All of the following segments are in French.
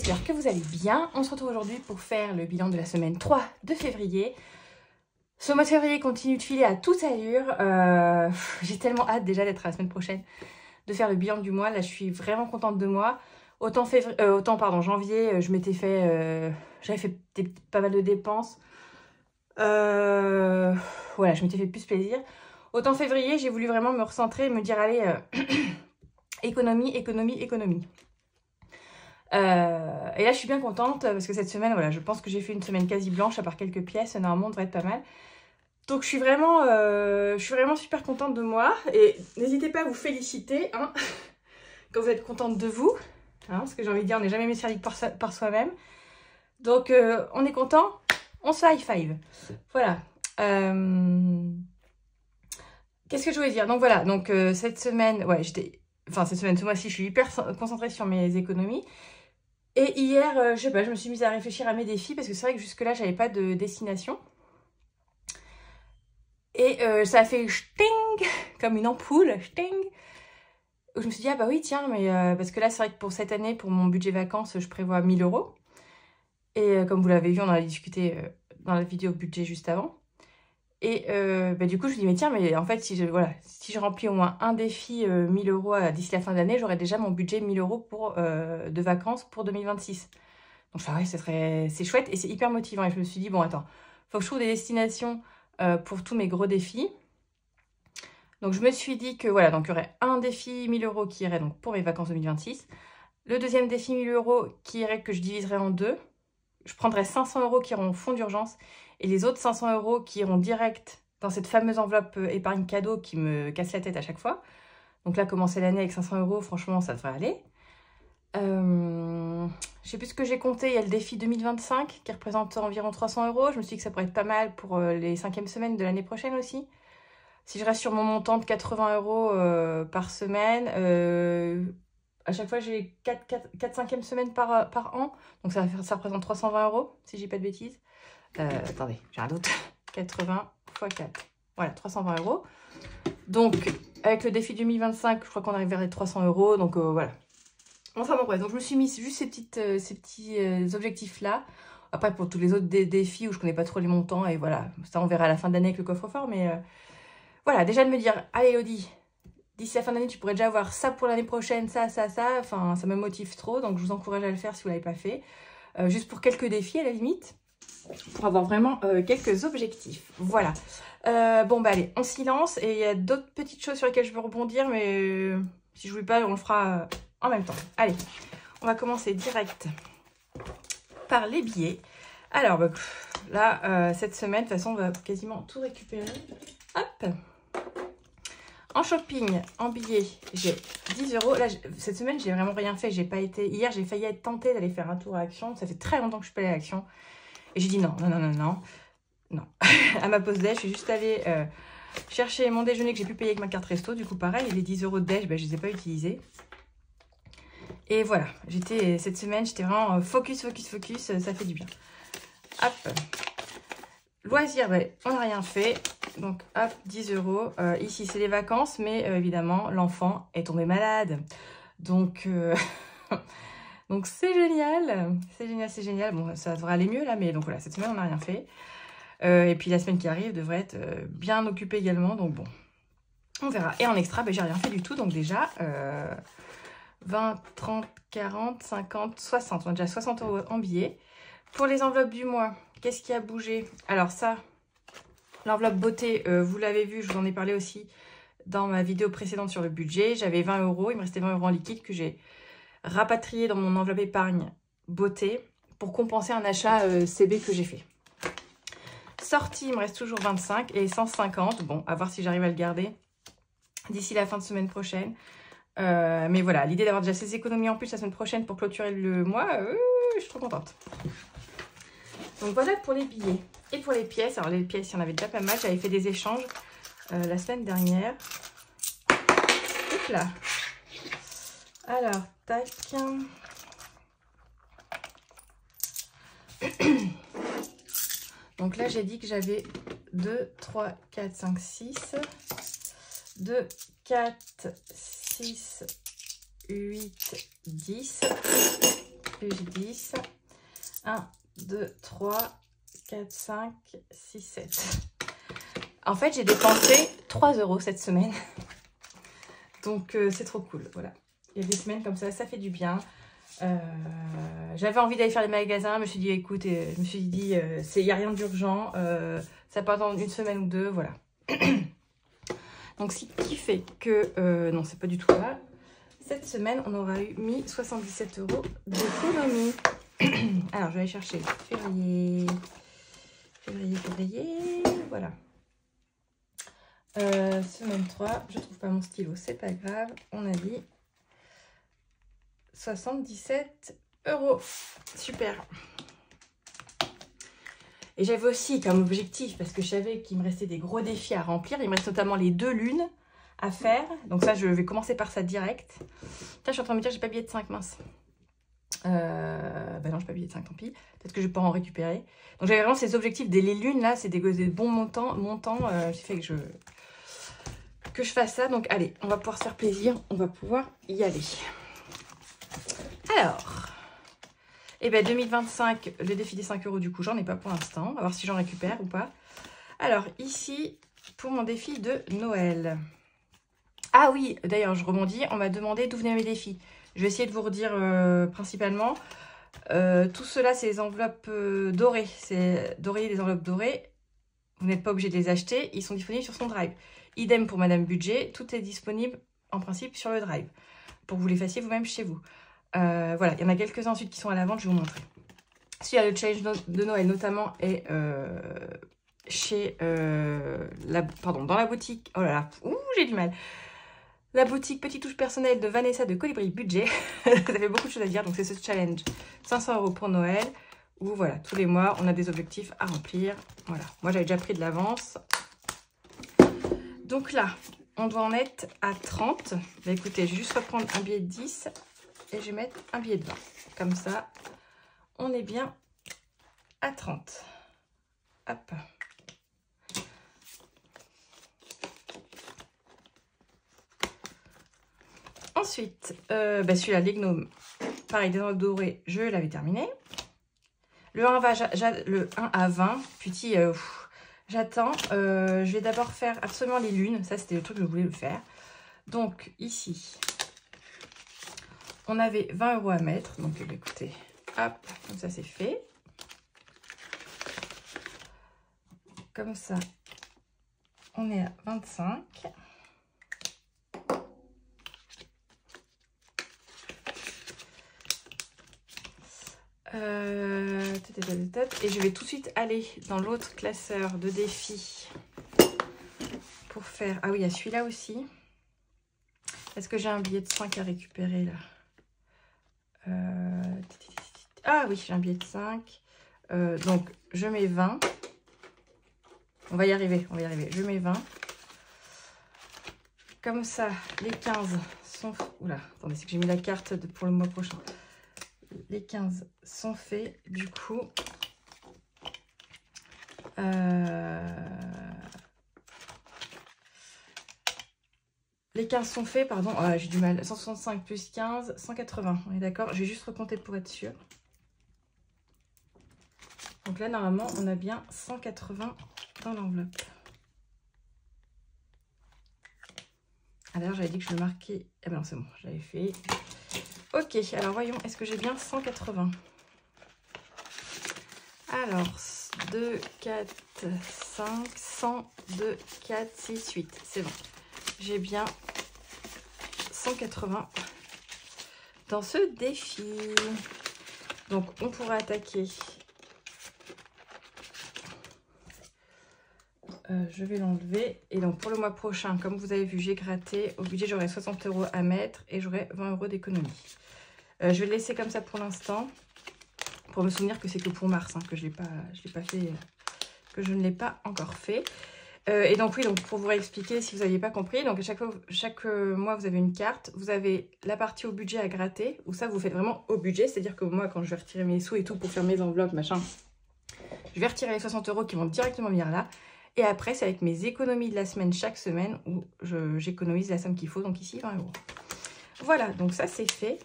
j'espère que vous allez bien. On se retrouve aujourd'hui pour faire le bilan de la semaine 3 de février. Ce mois de février continue de filer à toute allure. J'ai tellement hâte déjà d'être la semaine prochaine, de faire le bilan du mois. Là, je suis vraiment contente de moi. Autant janvier, je m'étais fait... j'avais fait pas mal de dépenses. Voilà, je m'étais fait plus plaisir. Autant février, j'ai voulu vraiment me recentrer et me dire, allez, économie. Et là, je suis bien contente parce que cette semaine, voilà, je pense que j'ai fait une semaine quasi blanche, à part quelques pièces. Normalement, on devrait être pas mal. Donc, je suis vraiment super contente de moi. Et n'hésitez pas à vous féliciter hein, quand vous êtes contente de vous. Hein, parce que j'ai envie de dire, on n'est jamais mieux servi que par soi-même. Donc, on est content, on se high five. Voilà. Qu'est-ce que je voulais dire? Donc, voilà. Donc, cette semaine, ouais, ce mois-ci, je suis hyper concentrée sur mes économies. Et hier, je sais pas, je me suis mise à réfléchir à mes défis parce que c'est vrai que jusque-là, j'avais pas de destination. Et ça a fait ch'ting, comme une ampoule, ch'ting. Où je me suis dit, ah bah oui, tiens, mais parce que là, c'est vrai que pour cette année, pour mon budget vacances, je prévois 1 000 €. Et comme vous l'avez vu, on en a discuté dans la vidéo budget juste avant. Et du coup, je me dis, mais tiens, mais en fait, si je remplis au moins un défi 1 000 € d'ici la fin d'année, j'aurai déjà mon budget 1 000 € de vacances pour 2026. Donc, ouais, c'est chouette et c'est hyper motivant. Et je me suis dit, bon, attends, faut que je trouve des destinations pour tous mes gros défis. Donc, je me suis dit que, voilà, donc il y aurait un défi 1 000 € qui irait donc pour mes vacances 2026. Le deuxième défi 1 000 € qui irait, que je diviserais en deux. Je prendrais 500 € qui iront au fonds d'urgence et les autres 500 € qui iront direct dans cette fameuse enveloppe épargne cadeau qui me casse la tête à chaque fois. Donc là, commencer l'année avec 500 €, franchement, ça devrait aller. Je sais plus ce que j'ai compté. Il y a le défi 2025 qui représente environ 300 €. Je me suis dit que ça pourrait être pas mal pour les 5e semaines de l'année prochaine aussi. Si je reste sur mon montant de 80 € par semaine, à chaque fois j'ai 4 5e semaines par an. Donc ça représente 320 €, si j'ai pas de bêtises. Attendez, j'ai un doute. 80 x 4. Voilà, 320 €. Donc, avec le défi 2025, je crois qu'on arrive vers les 300 €. Donc voilà. Enfin bon, bref, donc je me suis mis juste ces petits objectifs-là. Après, pour tous les autres défis où je connais pas trop les montants, et voilà, ça on verra à la fin d'année avec le coffre-fort. Mais voilà, déjà de me dire, allez Elodie, d'ici la fin d'année, tu pourrais déjà avoir ça pour l'année prochaine, ça. Enfin, ça me motive trop, donc je vous encourage à le faire si vous ne l'avez pas fait. Juste pour quelques défis à la limite, pour avoir vraiment quelques objectifs. Voilà. Bon, bah allez, on s'y lance. Et il y a d'autres petites choses sur lesquelles je veux rebondir, mais si je ne voulais pas, on le fera en même temps. Allez, on va commencer direct par les billets. Alors, bah, là, cette semaine, de toute façon, on va quasiment tout récupérer. Hop! En shopping, en billets, j'ai 10 €. Là, cette semaine, j'ai vraiment rien fait. J'ai pas été... Hier, j'ai failli être tentée d'aller faire un tour à Action. Ça fait très longtemps que je suis pas allée à Action. Et j'ai dit non. À ma pause déj, je suis juste allée chercher mon déjeuner que j'ai pu payer avec ma carte resto. Du coup, pareil, les 10 € de déj, ben, je les ai pas utilisés. Et voilà, cette semaine, j'étais vraiment focus, ça fait du bien. Hop. Loisirs, ben, on n'a rien fait. Donc, hop, 10 €. Ici, c'est les vacances, mais évidemment, l'enfant est tombé malade. Donc, donc c'est génial. C'est génial. Bon, ça devrait aller mieux, là, mais donc voilà, cette semaine, on n'a rien fait. Et puis, la semaine qui arrive devrait être bien occupée également. Donc, bon, on verra. Et en extra, ben, j'ai rien fait du tout. Donc, déjà, 20, 30, 40, 50, 60. On a déjà 60 € en billets. Pour les enveloppes du mois, qu'est-ce qui a bougé? Alors, ça... L'enveloppe beauté, vous l'avez vu, je vous en ai parlé aussi dans ma vidéo précédente sur le budget. J'avais 20 €, il me restait 20 € en liquide que j'ai rapatrié dans mon enveloppe épargne beauté pour compenser un achat CB que j'ai fait. Sortie, il me reste toujours 25 et 150. Bon, à voir si j'arrive à le garder d'ici la fin de semaine prochaine. Mais voilà, l'idée d'avoir déjà ces économies en plus la semaine prochaine pour clôturer le mois, je suis trop contente. Donc voilà pour les billets. Et pour les pièces, alors les pièces, il y en avait déjà pas mal. J'avais fait des échanges la semaine dernière. Hop là. Alors, tac. Donc là, j'ai dit que j'avais 2, 3, 4, 5, 6. 2, 4, 6, 8, 10. plus 10. 1, 2, 3, 4, 5, 6, 7. En fait, j'ai dépensé 3 € cette semaine. Donc, c'est trop cool. Voilà. Il y a des semaines comme ça fait du bien. J'avais envie d'aller faire les magasins. Je me suis dit, écoute, il n'y a rien d'urgent. Ça peut attendre une semaine ou deux. Voilà. Donc, ce qui fait que... non, c'est pas du tout là. Cette semaine, on aura mis 77 € d'économie. Alors, je vais aller chercher février. Voilà. Semaine 3, je trouve pas mon stylo, c'est pas grave. On a dit 77 €. Super. Et j'avais aussi comme objectif, parce que je savais qu'il me restait des gros défis à remplir. Il me reste notamment les 2 lunes à faire. Donc ça, je vais commencer par ça direct. Là, je suis en train de me dire, j'ai pas billet de 5, mince. Bah non, j'ai pas billet de 5, tant pis. Peut-être que je vais pas en récupérer. Donc j'avais vraiment ces objectifs. Les lunes, là, c'est des bons montants. Ce qui fait que je fasse ça. Donc allez, on va pouvoir se faire plaisir. On va pouvoir y aller. Alors, et ben 2025, le défi des 5 € du coup, j'en ai pas pour l'instant. On va voir si j'en récupère ou pas. Alors ici, pour mon défi de Noël. Ah oui, d'ailleurs, je rebondis. On m'a demandé d'où venaient mes défis. Je vais essayer de vous redire principalement. Tout cela, c'est les enveloppes dorées. C'est doré, les enveloppes dorées. Vous n'êtes pas obligé de les acheter. Ils sont disponibles sur son Drive. Idem pour Madame Budget. Tout est disponible en principe sur le Drive. Pour que vous les fassiez vous-même chez vous. Voilà, il y en a quelques-uns ensuite qui sont à la vente. Je vais vous montrer. S'il y a le challenge de Noël notamment est chez dans la boutique. Oh là là, ouh, j'ai du mal. La boutique Petite Touche Personnelle de Vanessa de Colibri Budget. Ça fait beaucoup de choses à dire. Donc, c'est ce challenge 500 € pour Noël. Où, voilà, tous les mois, on a des objectifs à remplir. Voilà. Moi, j'avais déjà pris de l'avance. Donc là, on doit en être à 30. Bah, écoutez, je vais juste reprendre un billet de 10. Et je vais mettre un billet de 20. Comme ça, on est bien à 30. Hop. Ensuite, celui-là, les gnomes, pareil, des enveloppes dorées, je l'avais terminé. Le 1 à 20, petit, j'attends. Je vais d'abord faire absolument les lunes. Ça, c'était le truc que je voulais le faire. Donc, ici, on avait 20 € à mettre. Donc, écoutez, hop, comme ça, c'est fait. Comme ça, on est à 25. Et je vais tout de suite aller dans l'autre classeur de défis pour faire... Ah oui, il y a celui-là aussi. Est-ce que j'ai un billet de 5 à récupérer là? Ah oui, j'ai un billet de 5. Donc, je mets 20. On va y arriver, on va y arriver. Je mets 20. Comme ça, les 15 sont... Oula, attendez, c'est que j'ai mis la carte pour le mois prochain. Les 15 sont faits, du coup. Les 15 sont faits, pardon. Ah, j'ai du mal. 165 plus 15, 180. On est d'accord? Je vais juste recompter pour être sûr. Donc là, normalement, on a bien 180 dans l'enveloppe. Alors, j'avais dit que je le marquais. Ah ben non, c'est bon, j'avais fait. Ok, alors voyons, est-ce que j'ai bien 180? Alors, 2, 4, 5, 100, 2, 4, 6, 8. C'est bon. J'ai bien 180 dans ce défi. Donc, on pourra attaquer. Je vais l'enlever. Et donc, pour le mois prochain, comme vous avez vu, j'ai gratté. Au budget, j'aurai 60 € à mettre et j'aurai 20 € d'économie. Je vais le laisser comme ça pour l'instant. Pour me souvenir que c'est que pour mars, hein, que je l'ai pas fait, que je ne l'ai pas encore fait. Et donc oui, donc pour vous réexpliquer si vous n'aviez pas compris, donc chaque mois vous avez une carte, vous avez la partie au budget à gratter, où ça vous faites vraiment au budget, c'est-à-dire que moi quand je vais retirer mes sous et tout pour faire mes enveloppes, machin, je vais retirer les 60 € qui vont directement venir là. Et après, c'est avec mes économies de la semaine chaque semaine où j'économise la somme qu'il faut, donc ici 20 €. Voilà, donc ça c'est fait.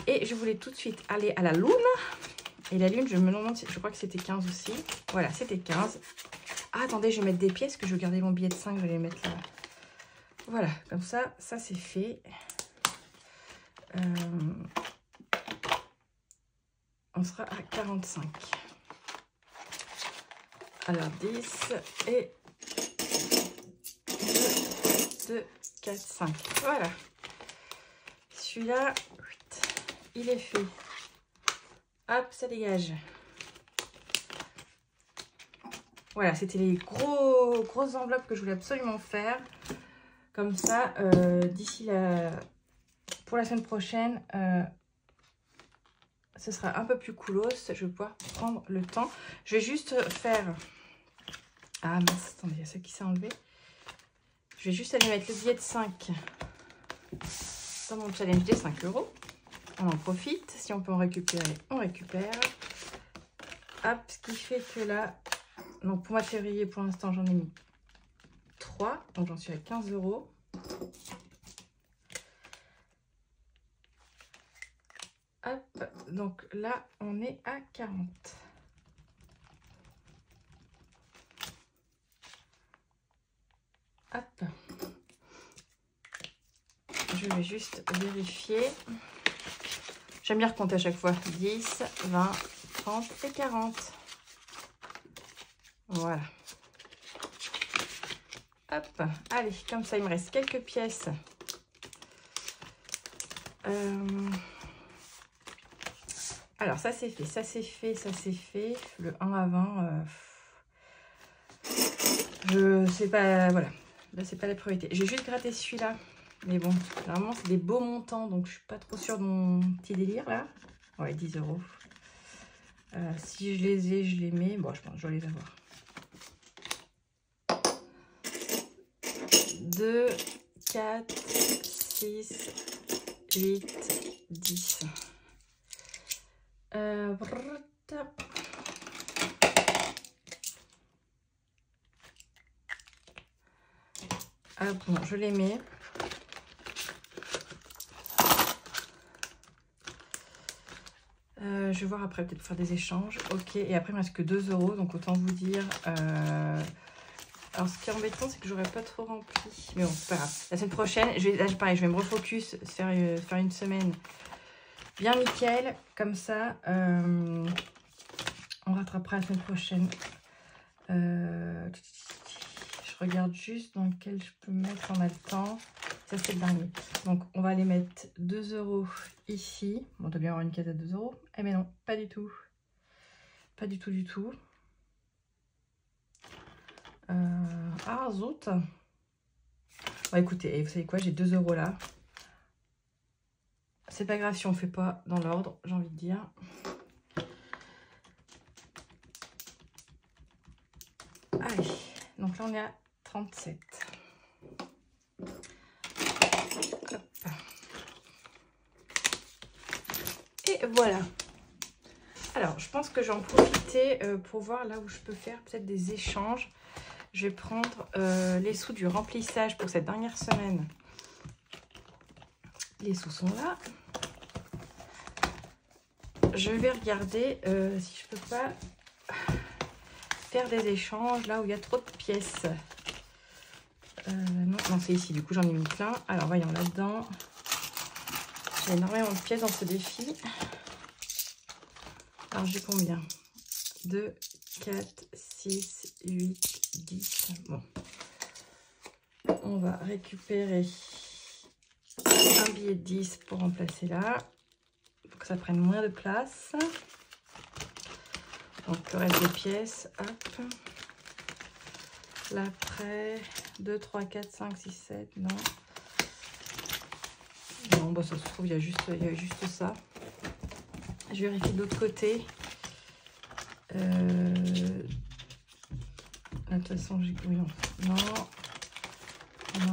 Et je voulais tout de suite aller à la lune. Et la lune, je me demande, je crois que c'était 15 aussi. Voilà, c'était 15. Ah, attendez, je vais mettre des pièces, que je vais garder mon billet de 5, je vais les mettre là. Voilà, comme ça c'est fait. On sera à 45. Alors 10 et 2, 4, 5. Voilà. Celui-là, il est fait. Hop, ça dégage. Voilà, c'était les grosses enveloppes que je voulais absolument faire. Comme ça, d'ici pour la semaine prochaine, ce sera un peu plus coolos. Je vais pouvoir prendre le temps. Je vais juste faire... Ah mince, attendez, il y a ça qui s'est enlevé. Je vais juste aller mettre le billet de 5 dans mon challenge des 5 €. On en profite. Si on peut en récupérer, on récupère. Hop, ce qui fait que là... Donc pour mois de février, pour l'instant, j'en ai mis 3. Donc j'en suis à 15 €. Hop, donc là, on est à 40. Hop. Je vais juste vérifier. J'aime bien compter à chaque fois. 10, 20, 30 et 40. Voilà. Hop, allez, comme ça, il me reste quelques pièces. Alors, ça c'est fait, ça c'est fait, ça c'est fait. Le 1 à 20, je sais pas, voilà. Là, c'est pas la priorité. J'ai juste gratté celui-là. Mais bon, normalement, c'est des beaux montants, donc je suis pas trop sûre de mon petit délire, là. Ouais, 10 €. Si je les ai, je les mets. Bon, je pense que je dois les avoir. 2, 4, 6, 8, 10. Ah bon, je les mets. Je vais voir après, peut-être faire des échanges. Ok, et après, il ne me reste que 2 €, donc autant vous dire... Alors, ce qui est embêtant, c'est que j'aurais pas trop rempli. Mais bon, c'est pas grave. La semaine prochaine, là, pareil, je vais me refocus, faire une semaine bien nickel. Comme ça, on rattrapera la semaine prochaine. Je regarde juste dans lequel je peux mettre en même temps. Ça, c'est le dernier. Donc, on va aller mettre 2 € ici. Bon, on doit bien avoir une case à 2 €. Eh mais non, pas du tout. Pas du tout, du tout. Ah, zut. Bon, écoutez, vous savez quoi, j'ai 2 € là. C'est pas grave si on fait pas dans l'ordre, j'ai envie de dire. Allez, donc là on est à 37. Hop. Et voilà. Alors, je pense que j'en profiter pour voir là où je peux faire peut-être des échanges. Je vais prendre les sous du remplissage pour cette dernière semaine. Les sous sont là. Je vais regarder si je peux pas faire des échanges là où il y a trop de pièces. Non, c'est ici. Du coup, j'en ai mis plein. Alors, voyons là-dedans. J'ai énormément de pièces dans ce défi. Alors, j'ai combien? 2, 4, 6, 8, 10. Bon. On va récupérer un billet de 10 pour remplacer là. Pour que ça prenne moins de place. Donc, le reste des pièces. Hop. Là, après, 2, 3, 4, 5, 6, 7. Non. Non, bah, ça se trouve, il y a juste ça. Je vérifie de l'autre côté. De toute façon, j'ai... Oui, non.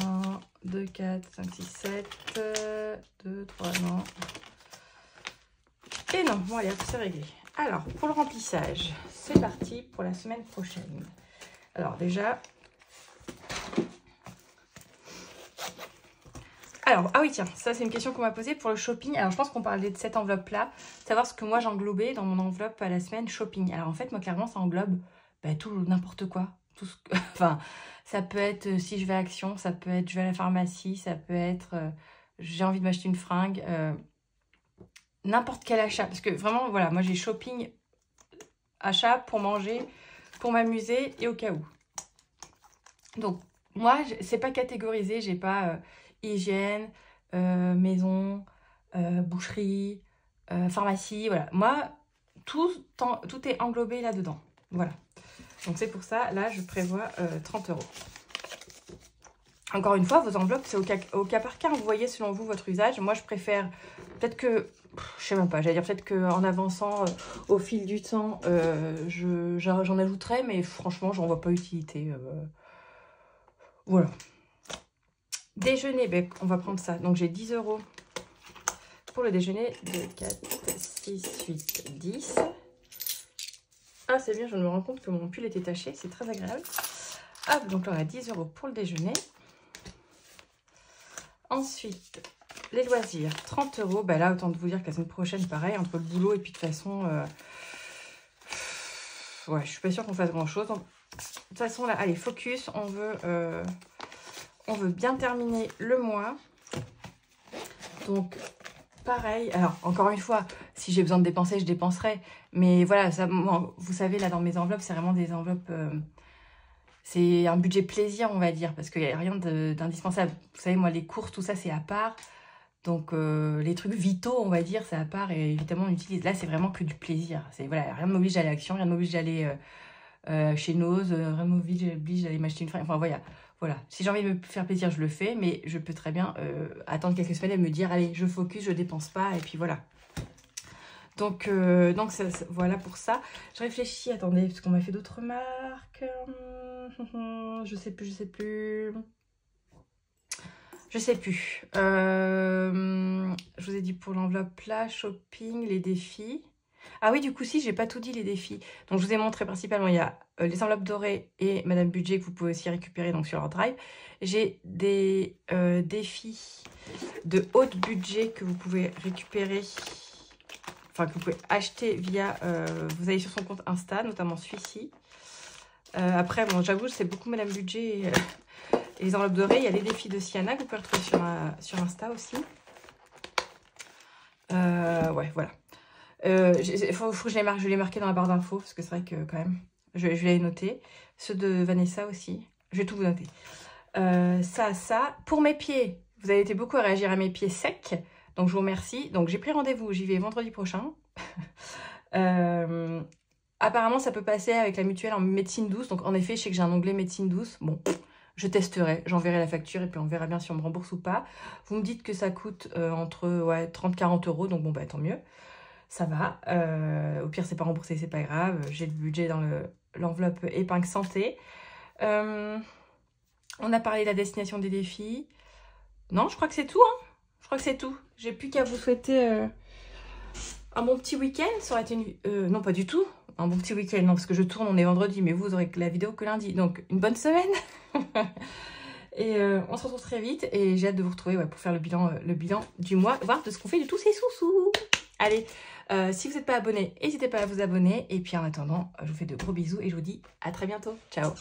Non. 2, 4, 5, 6, 7. 2, 3, non. Et non. Bon, allez, c'est réglé. Alors, pour le remplissage, c'est parti pour la semaine prochaine. Alors, déjà... Alors, ah oui, tiens, ça c'est une question qu'on m'a posée pour le shopping. Alors, je pense qu'on parlait de cette enveloppe-là, savoir ce que moi j'englobais dans mon enveloppe à la semaine shopping. Alors, en fait, moi, clairement, ça englobe tout, n'importe quoi. Tout ce que... Enfin, ça peut être si je vais à Action, ça peut être je vais à la pharmacie, ça peut être j'ai envie de m'acheter une fringue, n'importe quel achat. Parce que vraiment, voilà, moi j'ai shopping, achat pour manger, pour m'amuser et au cas où. Donc, moi, c'est pas catégorisé, j'ai pas hygiène, maison, boucherie, pharmacie, voilà. Moi, tout est englobé là-dedans, voilà. Donc, c'est pour ça, là, je prévois 30 €. Encore une fois, vos enveloppes, c'est au cas par cas. Vous voyez, selon vous, votre usage. Moi, je préfère, peut-être que, je sais même pas, j'allais dire peut-être qu'en avançant au fil du temps, j'en ajouterai, mais franchement, j'en vois pas utilité. Voilà. Déjeuner, ben, on va prendre ça. Donc, j'ai 10 € pour le déjeuner. 2, 4, 6, 8, 10. Ah, c'est bien, je me rends compte que mon pull était taché. C'est très agréable. Hop, donc là, on a 10 € pour le déjeuner. Ensuite, les loisirs, 30 €. Ben là, autant de vous dire que la semaine prochaine, pareil, entre le boulot et puis de toute façon... ouais, je suis pas sûre qu'on fasse grand-chose. De toute façon, là, allez, focus. On veut bien terminer le mois. Donc, pareil. Alors, encore une fois, si j'ai besoin de dépenser, je dépenserai. Mais voilà, ça, moi, vous savez, là, dans mes enveloppes, c'est vraiment des enveloppes... c'est un budget plaisir, on va dire, parce qu'il n'y a rien d'indispensable. Vous savez, moi, les courses, tout ça, c'est à part. Donc, les trucs vitaux, on va dire, c'est à part. Et évidemment, on utilise. Là, c'est vraiment que du plaisir. Voilà, rien ne m'oblige d'aller à Action, rien ne m'oblige d'aller chez Nose, rien ne m'oblige d'aller m'acheter une fringue. Enfin, voilà. Si j'ai envie de me faire plaisir, je le fais. Mais je peux très bien attendre quelques semaines et me dire, allez, je focus, je dépense pas. Et puis voilà. Donc voilà pour ça. Je réfléchis, attendez, parce qu'on m'a fait d'autres remarques. Je sais plus. Je vous ai dit pour l'enveloppe là, shopping, les défis. Ah oui, du coup, si, j'ai pas tout dit, les défis. Donc, je vous ai montré principalement, il y a les enveloppes dorées et Madame Budget que vous pouvez aussi récupérer donc, sur leur drive. J'ai des défis de haut budget que vous pouvez récupérer, enfin, que vous pouvez acheter via... vous allez sur son compte Insta, notamment celui-ci. Après, bon, j'avoue, c'est beaucoup Madame Budget et les enveloppes dorées. Il y a les défis de Siana que vous pouvez retrouver sur Insta aussi. Ouais, voilà. Faut que je l'ai marqué dans la barre d'infos, parce que c'est vrai que quand même, je l'ai noté. Ceux de Vanessa aussi, je vais tout vous noter. Ça. Pour mes pieds, vous avez été beaucoup à réagir à mes pieds secs, donc je vous remercie. Donc j'ai pris rendez-vous, j'y vais vendredi prochain. Apparemment, ça peut passer avec la mutuelle en médecine douce. Donc en effet, je sais que j'ai un onglet médecine douce. Bon, je testerai, j'enverrai la facture et puis on verra bien si on me rembourse ou pas. Vous me dites que ça coûte entre 30-40 €, donc bon, bah tant mieux. Ça va. Au pire, c'est pas remboursé, c'est pas grave. J'ai le budget dans l'enveloppe épingle santé. On a parlé de la destination des défis. Non, je crois que c'est tout. Hein. Je crois que c'est tout. J'ai plus qu'à vous souhaiter un bon petit week-end. Ça aurait été non, pas du tout. Un bon petit week-end, non, parce que je tourne, on est vendredi, mais vous aurez la vidéo que lundi. Donc, une bonne semaine. Et on se retrouve très vite. Et j'ai hâte de vous retrouver pour faire le bilan du mois, voir de ce qu'on fait de tous ces sous-sous. Allez, si vous n'êtes pas abonné, n'hésitez pas à vous abonner. Et puis en attendant, je vous fais de gros bisous et je vous dis à très bientôt. Ciao!